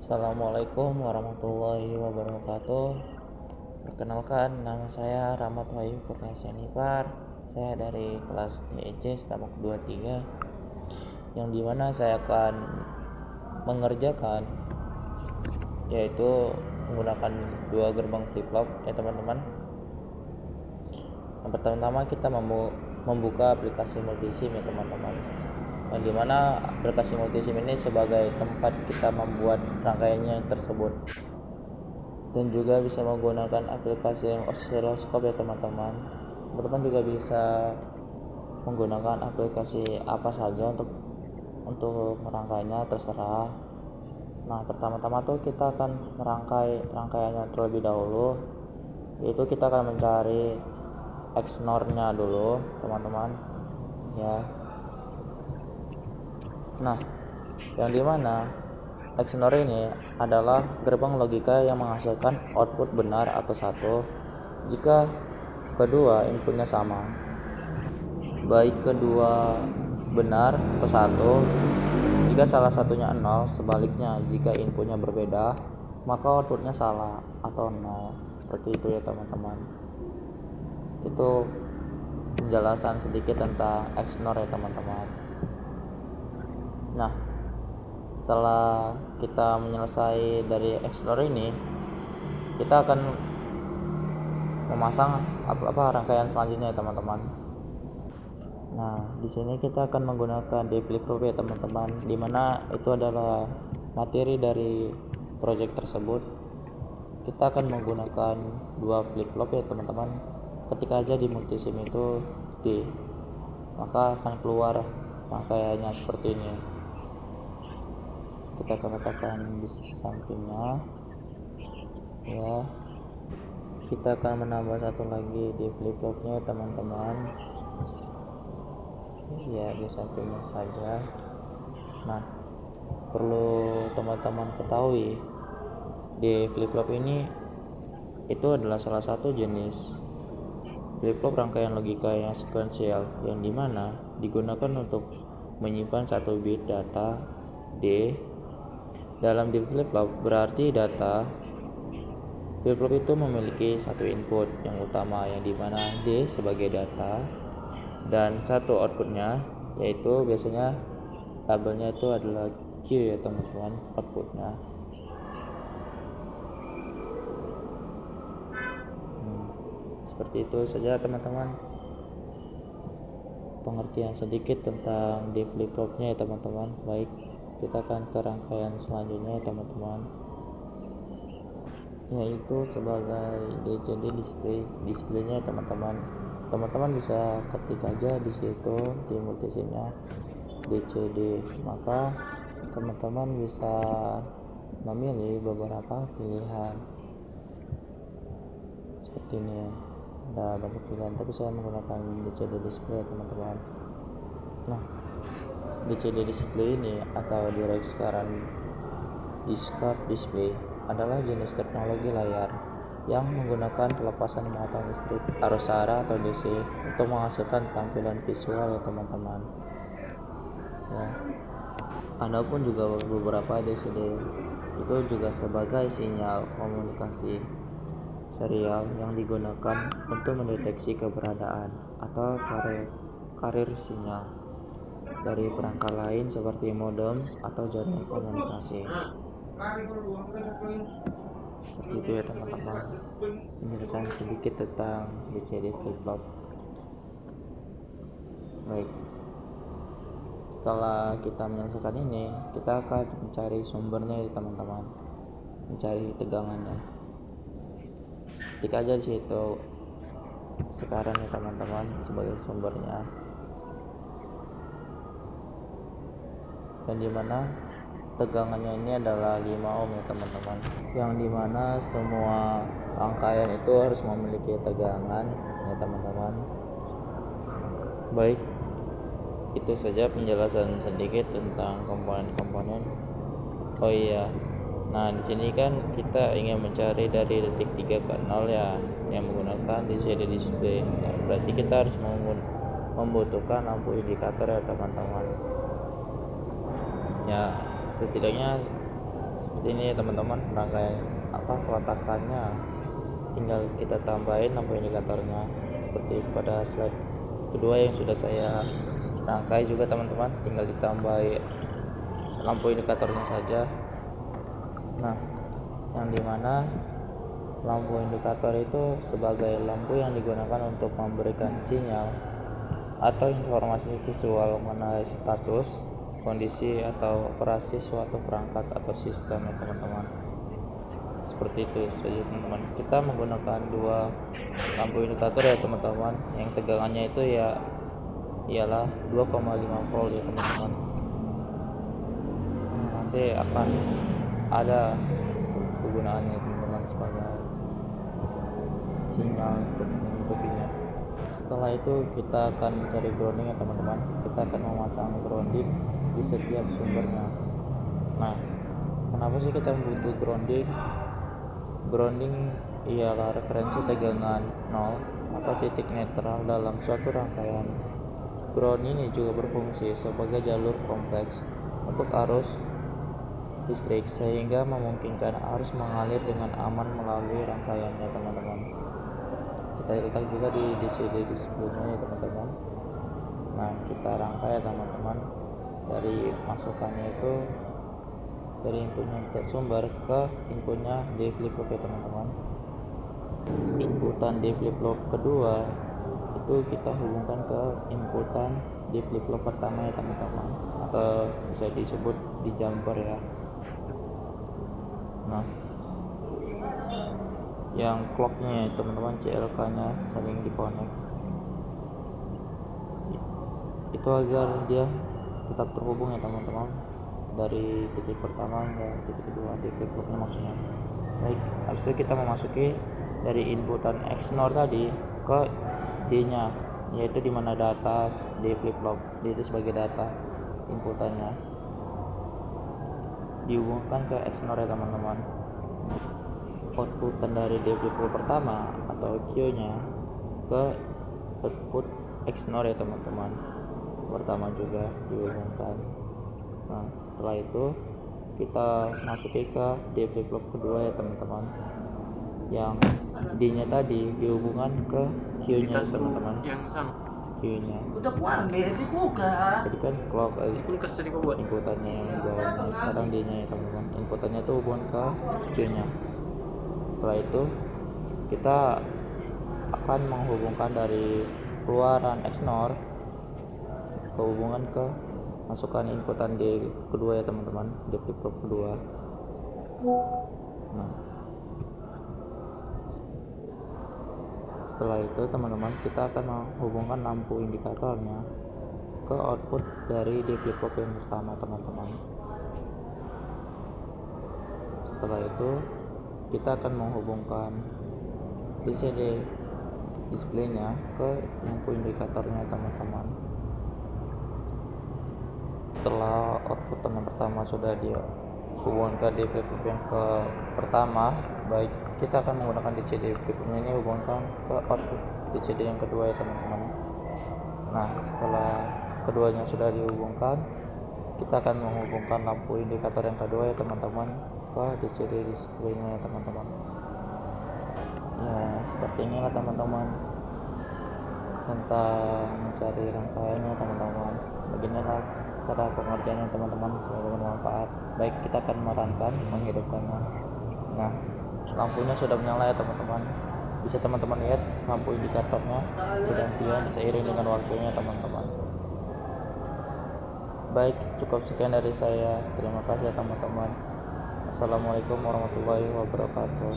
Assalamualaikum warahmatullahi wabarakatuh. Perkenalkan, nama saya Rahmat Wahyu Kurniasanipar. Saya dari kelas TEC Stabak 23, yang dimana saya akan mengerjakan yaitu menggunakan dua gerbang flip-flop ya teman-teman. Yang pertama kita membuka aplikasi multisim ya teman-teman, yang dimana aplikasi multisim ini sebagai tempat kita membuat rangkaiannya tersebut, dan juga bisa menggunakan aplikasi yang osiloskop ya teman-teman. Teman-teman juga bisa menggunakan aplikasi apa saja untuk merangkainya, terserah. Nah, pertama-tama tuh kita akan merangkai rangkaiannya terlebih dahulu, yaitu kita akan mencari XNOR-nya dulu teman-teman ya. Nah, yang dimana XNOR ini adalah gerbang logika yang menghasilkan output benar atau satu jika kedua inputnya sama, baik kedua benar atau satu jika salah satunya 0. Sebaliknya, jika inputnya berbeda maka outputnya salah atau 0. Seperti itu ya teman-teman. Itu penjelasan sedikit tentang XNOR ya teman-teman. Nah, setelah kita menyelesai dari XNOR ini, kita akan memasang rangkaian selanjutnya ya teman-teman. Nah, di sini kita akan menggunakan D flip-flop ya teman-teman, dimana itu adalah materi dari project tersebut. Kita akan menggunakan dua flip-flop ya teman-teman. Ketik aja di multisim itu D, maka akan keluar rangkaiannya seperti ini. Kita akan letakkan di sampingnya ya. Kita akan menambah satu lagi di flip-flopnya teman-teman ya, di sampingnya saja. Nah, perlu teman-teman ketahui, di flip-flop ini itu adalah salah satu jenis flip-flop rangkaian logika yang sekuensial, yang dimana digunakan untuk menyimpan satu bit data D dalam D flip-flop. Berarti data flip-flop itu memiliki satu input yang utama, yang dimana D sebagai data, dan satu outputnya, yaitu biasanya labelnya itu adalah Q ya teman-teman, outputnya. Seperti itu saja teman-teman pengertian sedikit tentang D flip-flopnya ya teman-teman. Baik, kita akan ke rangkaian selanjutnya ya teman-teman, yaitu sebagai DCD displaynya teman-teman. Teman-teman bisa ketik aja di situ di multisimnya DCD, maka teman-teman bisa memilih beberapa pilihan seperti ini. Ada banyak pilihan, tapi saya menggunakan DCD display teman-teman. Nah, DCD display ini atau direct discard display adalah jenis teknologi layar yang menggunakan pelepasan muatan listrik arus arah atau DC untuk menghasilkan tampilan visual ya teman-teman ya. Adapun juga beberapa DCD itu juga sebagai sinyal komunikasi serial yang digunakan untuk mendeteksi keberadaan atau karir sinyal dari perangkat lain seperti modem atau jaringan komunikasi. Seperti itu ya teman-teman, penjelasan sedikit tentang DCD flip-flop. Baik, setelah kita menyelesaikan ini, kita akan mencari sumbernya ya teman-teman, mencari tegangannya. Ketik aja di situ sekarang ya teman-teman sebagai sumbernya, dan dimana tegangannya ini adalah 5 ohm ya teman-teman, yang dimana semua rangkaian itu harus memiliki tegangan ya teman-teman. Baik, itu saja penjelasan sedikit tentang komponen-komponen. Oh iya, nah di sini kan kita ingin mencari dari detik 3 ke 0 ya, yang menggunakan DCD display. Nah, berarti kita harus membutuhkan lampu indikator ya teman-teman. Ya, setidaknya Ini teman-teman rangkaian peletakannya, tinggal kita tambahin lampu indikatornya seperti pada slide kedua yang sudah saya rangkai juga teman-teman, tinggal ditambahi lampu indikatornya saja. Nah, yang dimana lampu indikator itu sebagai lampu yang digunakan untuk memberikan sinyal atau informasi visual mengenai status, kondisi, atau operasi suatu perangkat atau sistem ya teman-teman. Seperti itu saja teman-teman. Kita menggunakan dua lampu indikator ya teman-teman, yang tegangannya itu ialah 2,5 volt ya teman-teman. Nanti akan ada kegunaannya teman-teman sebagai sinyal untuk menutupinya. Setelah itu kita akan mencari grounding ya teman-teman. Kita akan memasang grounding di setiap sumbernya. Nah, kenapa sih kita butuh grounding? Grounding ialah referensi tegangan 0 atau titik netral dalam suatu rangkaian. Ground ini juga berfungsi sebagai jalur kompleks untuk arus listrik sehingga memungkinkan arus mengalir dengan aman melalui rangkaiannya teman-teman. Kita letak juga di DCD display-nya ya teman-teman. Nah, kita rangkai ya teman-teman, dari masukannya itu dari inputnya sumber ke inputnya di flip-flop ya teman-teman. Inputan di flip-flop kedua itu kita hubungkan ke inputan di flip-flop pertama ya teman-teman, atau bisa disebut di jumper ya. Nah, yang clocknya ya teman-teman, CLK nya saling dikonek itu agar dia tetap terhubung ya teman-teman, dari titik pertama hingga titik kedua di flip-flopnya maksudnya. Baik, habis itu kita memasuki dari inputan XNOR tadi ke D nya, yaitu dimana data di flip-flop itu sebagai data inputannya dihubungkan ke XNOR ya teman-teman. Outputan dari D flip-flop pertama atau Q nya ke output XNOR ya teman-teman, pertama juga dihubungkan. Nah, setelah itu kita masuki ke D flip-flop kedua ya teman-teman, yang D nya tadi dihubungkan ke Q nya ya teman-teman. Q nya jadi kan clock inputannya yang bawahnya, sekarang D nya ya teman-teman, inputannya itu hubungan ke Q nya. Setelah itu kita akan menghubungkan dari keluaran XNOR ke hubungan ke masukan inputan D kedua ya teman-teman, D flip-flop kedua. Nah, setelah itu teman-teman kita akan menghubungkan lampu indikatornya ke output dari D flip-flop yang pertama teman-teman. Setelah itu kita akan menghubungkan DCD display-nya ke lampu indikatornya teman-teman. Setelah output yang pertama sudah dihubungkan ke D flip-flop yang ke pertama, baik kita akan menggunakan DCD flip-flopnya ini hubungkan ke output DCD yang kedua ya teman-teman. Nah, setelah keduanya sudah dihubungkan, kita akan menghubungkan lampu indikator yang kedua ya teman-teman ke DCD display-nya ya teman-teman. Ya, seperti inilah teman-teman tentang mencari rangkaiannya teman-teman. Beginilah cara pengerjaannya teman-teman, semoga bermanfaat. Baik, kita akan merangkai menghidupkannya. Nah, lampunya sudah menyala ya teman-teman. Bisa teman-teman lihat lampu indikatornya bergantian seiring dengan waktunya teman-teman. Baik, cukup sekian dari saya. Terima kasih ya teman-teman. Assalamualaikum warahmatullahi wabarakatuh.